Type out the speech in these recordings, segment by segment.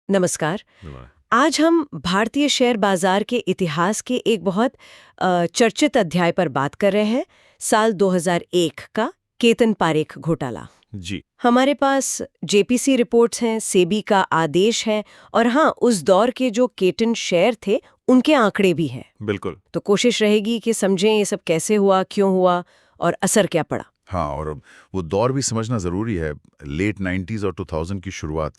नमस्कार। नमस्कार। आज हम भारतीय शेयर बाजार के इतिहास के एक बहुत चर्चित अध्याय पर बात कर रहे हैं, साल 2001 का केतन पारेख घोटाला। जी। हमारे पास जेपीसी रिपोर्ट्स हैं, सेबी का आदेश है और हाँ, उस दौर के जो केतन शेयर थे उनके आंकड़े भी हैं। बिल्कुल। तो कोशिश रहेगी कि समझें ये सब कैसे हुआ, क्यों हुआ और असर क्या पड़ा। हाँ, और वो दौर भी समझना ज़रूरी है। लेट 90s और 2000 की शुरुआत,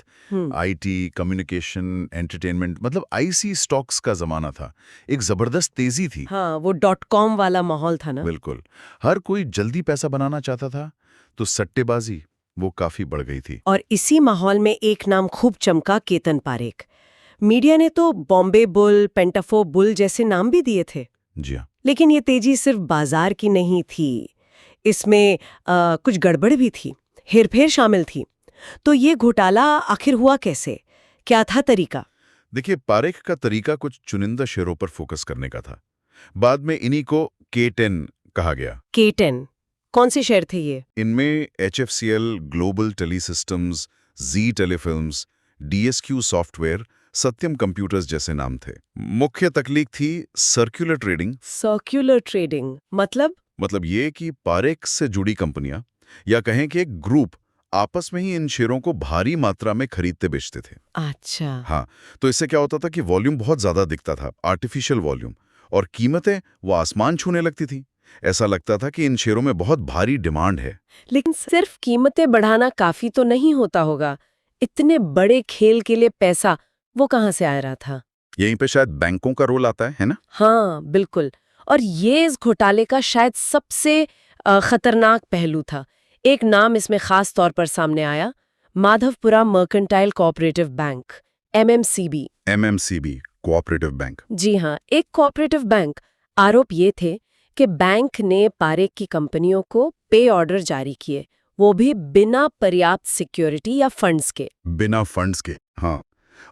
आईटी, कम्युनिकेशन, एंटरटेनमेंट, मतलब आईसी स्टॉक्स का ज़माना था। एक ज़बरदस्त तेज़ी थी। हाँ, वो .com वाला माहौल था ना। बिल्कुल। हर कोई जल्दी पैसा बनाना चाहता था, तो सट्टेबाजी वो काफ़ी बढ़ गई थी। और इसी माहौल में एक नाम खूब चमका, केतन पारेख। मीडिया ने तो बॉम्बे बुल, पेंटाफो बुल जैसे नाम भी दिए थे। जी हाँ। लेकिन ये तेजी सिर्फ बाजार की नहीं थी, इसमें कुछ गड़बड़ भी थी, हेरफेर शामिल थी। तो ये घोटाला आखिर हुआ कैसे? क्या था तरीका? देखिए, पारेख का तरीका कुछ चुनिंदा शेयरों पर फोकस करने का था। बाद में इन्हीं को K10 कहा गया। K10 कौन से शेयर थे ये? इनमें HFCL, ग्लोबल टेलीसिस्टम्स, जी टेलीफिल्म्स, DSQ सॉफ्टवेयर, सत्यम कंप्यूटर्स जैसे नाम थे। मुख्य तकलीफ थी सर्कुलर ट्रेडिंग। सर्कुलर ट्रेडिंग मतलब ये कि पारेख से जुड़ी कंपनियां या कहें कि एक ग्रुप आपस में ही इन शेयरों को भारी मात्रा में खरीदते बेचते थे। अच्छा। हाँ, तो इससे क्या होता था कि वॉल्यूम बहुत ज्यादा दिखता था, आर्टिफिशियल वॉल्यूम, और कीमतें वो आसमान छूने लगती थी। ऐसा लगता था कि इन शेयरों में बहुत भारी डिमांड है। लेकिन सिर्फ कीमतें बढ़ाना काफी तो नहीं होता होगा। इतने बड़े खेल के लिए पैसा वो कहाँ से आ रहा था? यहीं पे शायद बैंकों का रोल आता है ना? हाँ, बिल्कुल। और ये इस घोटाले का शायद सबसे खतरनाक पहलू था। एक नाम इसमें खास तौर पर सामने आया, Madhavpura mercantile cooperative bank, MMCB। MMCB, cooperative bank. जी हाँ, एक कोऑपरेटिव बैंक। आरोप ये थे कि बैंक ने पारेख की कंपनियों को पे ऑर्डर जारी किए, वो भी बिना पर्याप्त सिक्योरिटी या फंड्स के। बिना फंड्स के, हाँ।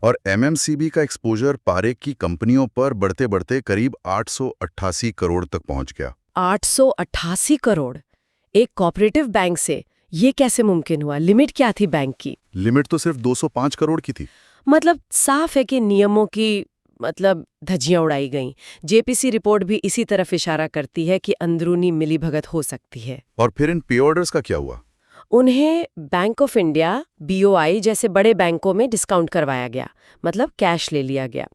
और MMCB का एक्सपोजर पारेख की कंपनियों पर बढ़ते बढ़ते करीब 888 करोड़ तक पहुंच गया। 888 करोड़ एक कोऑपरेटिव बैंक से, ये कैसे मुमकिन हुआ? लिमिट क्या थी बैंक की? लिमिट तो सिर्फ 205 करोड़ की थी। मतलब साफ है कि नियमों की धज्जियां उड़ाई गईं। जेपीसी रिपोर्ट भी इसी तरफ इशारा करती है कि अंदरूनी मिलीभगत हो सकती है। और फिर इन पे ऑर्डर्स का क्या हुआ? उन्हें बैंक ऑफ इंडिया, BOI जैसे बड़े बैंकों में डिस्काउंट करवाया गया, मतलब कैश ले लिया गया।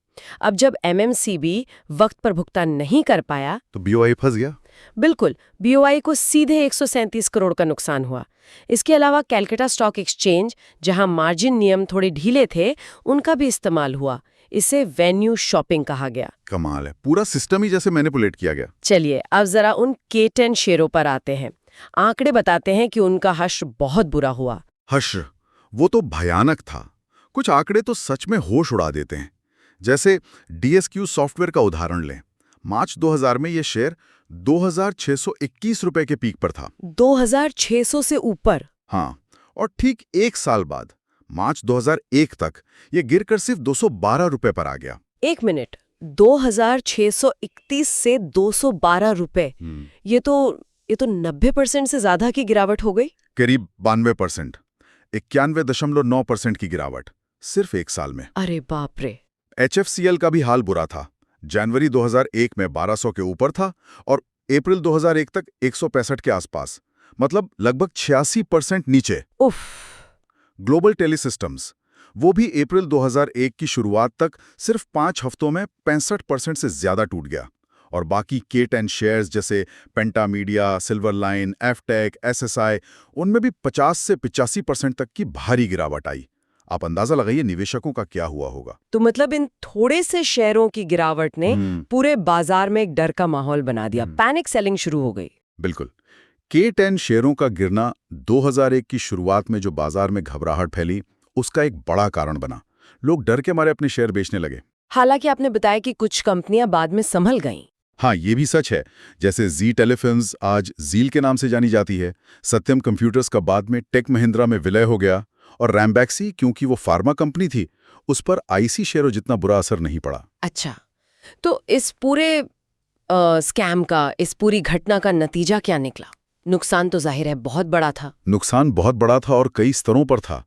अब जब MMCB वक्त पर भुगतान नहीं कर पाया तो BOI फंस गया। बिल्कुल, BOI को सीधे 137 करोड़ का नुकसान हुआ। इसके अलावा कैलकाटा स्टॉक एक्सचेंज, जहां मार्जिन नियम थोड़े ढीले थे, उनका भी इस्तेमाल हुआ। इसे वेन्यू शॉपिंग कहा गया। कमाल है, पूरा सिस्टम ही जैसे मैनिपुलेट किया गया। चलिए अब जरा उन K10 शेयरों पर आते हैं। आंकड़े बताते हैं कि उनका हश्र बहुत बुरा हुआ। हश्र, वो तो भयानक था। कुछ आंकड़े तो सच में होश उड़ा देते हैं। जैसे DSQ सॉफ्टवेयर का उदाहरण लें। मार्च 2000 में ये शेयर 2621 रुपए के पीक पर था। 2600 से ऊपर? हाँ, और ठीक एक साल बाद मार्च 2001 तक ये गिरकर सिर्फ 212 रुपए पर आ गया। एक मिनट, 2631 से 212 रुपए, ये तो 90% से ज्यादा की गिरावट हो गई। करीब 92%, 91.9% की गिरावट सिर्फ एक साल में। अरे बाप रे। HFCL का भी हाल बुरा था। जनवरी 2001 में 1200 के ऊपर था और अप्रैल 2001 तक 165 के आसपास, मतलब लगभग 86% नीचे। उफ। ग्लोबल टेलीसिस्टम्स, वो भी अप्रैल 2001 की शुरुआत तक सिर्फ 5 हफ्तों में 65% से ज्यादा टूट गया। और बाकी K10 शेयर्स जैसे पेंटा मीडिया, सिल्वर लाइन, एफटेक, SSI, उनमें भी 50 से 85% तक की भारी गिरावट आई। आप अंदाजा लगाइए निवेशकों का क्या हुआ होगा। तो मतलब इन थोड़े से शेयरों की गिरावट ने पूरे बाजार में एक डर का माहौल बना दिया, पैनिक सेलिंग शुरू हो गई। बिल्कुल। K10 शेयरों का गिरना 2001 की शुरुआत में जो बाजार में घबराहट फैली, उसका एक बड़ा कारण बना। लोग डर के मारे अपने शेयर बेचने लगे। हालांकि आपने बताया कि कुछ कंपनियां बाद में संभल गईं। हाँ, ये भी सच है। जैसे जी टेलीफिल्म्स आज जील के नाम से जानी जाती है, सत्यम कंप्यूटर्स का बाद में टेक महिंद्रा में विलय हो गया, और रैम्बैक्सी, क्योंकि वो फार्मा कंपनी थी, उस पर आईसी शेयरों जितना बुरा असर नहीं पड़ा। अच्छा, तो इस पूरे स्कैम का, इस पूरी घटना का नतीजा क्या निकला? नुकसान तो जाहिर है बहुत बड़ा था। नुकसान बहुत बड़ा था और कई स्तरों पर था।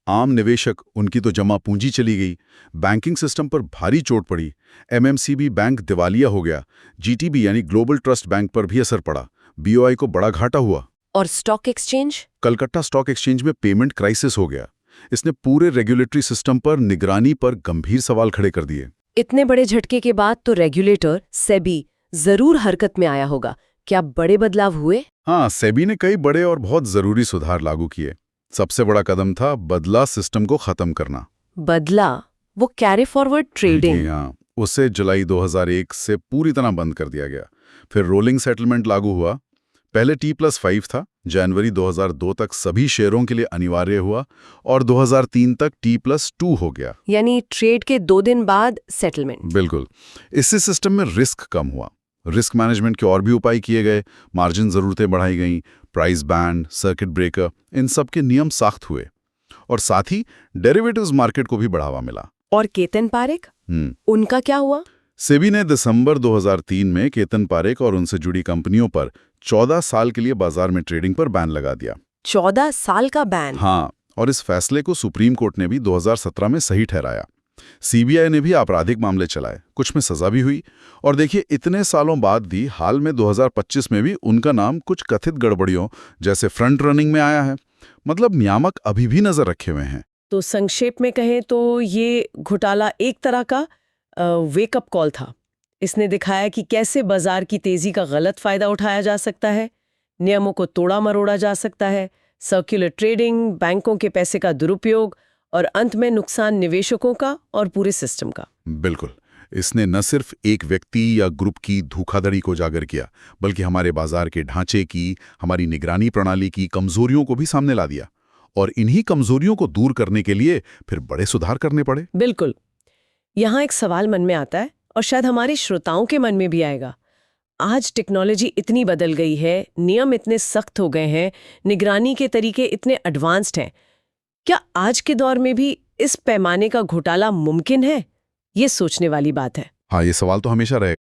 आम निवेशक, उनकी तो जमा पूंजी चली गई, बैंकिंग सिस्टम पर भारी चोट पड़ी, एमएमसीबी बैंक दिवालिया हो गया, जीटीबी यानी ग्लोबल ट्रस्ट बैंक पर भी असर पड़ा, बीओआई को बड़ा घाटा हुआ। और stock exchange? Calcutta stock exchange में पेमेंट क्राइसिस हो गया। इसने पूरे रेगुलेटरी सिस्टम पर निगरानी पर गंभीर सवाल खड़े कर दिए। इतने बड़े झटके के बाद तो रेगुलेटर सेबी जरूर हरकत में आया होगा। क्या बड़े बदलाव हुए? हाँ, सेबी ने कई बड़े और बहुत जरूरी सुधार लागू किए। सबसे बड़ा कदम था बदला सिस्टम को खत्म करना। बदला? वो कैरी फॉरवर्ड ट्रेडिंग? हाँ, उसे जुलाई 2001 से पूरी तरह बंद कर दिया गया। फिर रोलिंग सेटलमेंट लागू हुआ। पहले T+5 था, जनवरी 2002 तक सभी शेयरों के लिए अनिवार्य हुआ और 2003 तक T+2 हो गया। यानी ट्रेड के 2 दिन बाद सेटलमेंट? बिल्कुल। इससे सिस्टम में रिस्क कम हुआ। रिस्क मैनेजमेंट के और भी उपाय किए गए, मार्जिन ज़रूरतें बढ़ाई गईं, प्राइस बैंड, सर्किट ब्रेकर, इन सब के नियम सख्त हुए। और साथ ही डेरिवेटिव्स मार्केट को भी बढ़ावा मिला। और केतन पारेख, उनका क्या हुआ? सेबी ने दिसंबर 2003 में केतन पारेख और उनसे जुड़ी कंपनियों पर 14 साल के लिए बाजार में ट्रेडिंग पर बैन लगा दिया। 14 साल का बैन? हाँ, और इस फैसले को सुप्रीम कोर्ट ने भी 2017 में सही ठहराया। सीबीआई ने भी आपराधिक मामले चलाए, कुछ में सजा भी हुई। और देखिए, इतने सालों बाद भी हाल में 2025 में भी उनका नाम कुछ कथित गड़बड़ियों जैसे फ्रंट रनिंग में आया है। मतलब नियामक अभी भी नजर रखे हुए हैं। तो संक्षेप में कहें तो ये घोटाला एक तरह का वेकअप कॉल था। इसने दिखाया कि कैसे बाजार की तेजी का गलत फायदा उठाया जा सकता है, नियमों को तोड़ा मरोड़ा जा सकता है, सर्कुलर ट्रेडिंग, बैंकों के पैसे का दुरुपयोग और अंत में नुकसान निवेशकों का और पूरे सिस्टम का। बिल्कुल। इसने न सिर्फ एक व्यक्ति या ग्रुप की धोखाधड़ी को उजागर किया, बल्कि हमारे बाजार के ढांचे की, हमारी निगरानी प्रणाली की कमजोरियों को भी सामने ला दिया। और इन्हीं कमजोरियों को दूर करने के लिए फिर बड़े सुधार करने पड़े। बिल्कुल। यहाँ एक सवाल मन में आता है और शायद हमारे श्रोताओं के मन में भी आएगा। आज टेक्नोलॉजी इतनी बदल गई है, नियम इतने सख्त हो गए हैं, निगरानी के तरीके इतने एडवांस्ड हैं। क्या आज के दौर में भी इस पैमाने का घोटाला मुमकिन है? ये सोचने वाली बात है। हाँ, ये सवाल तो हमेशा रहे।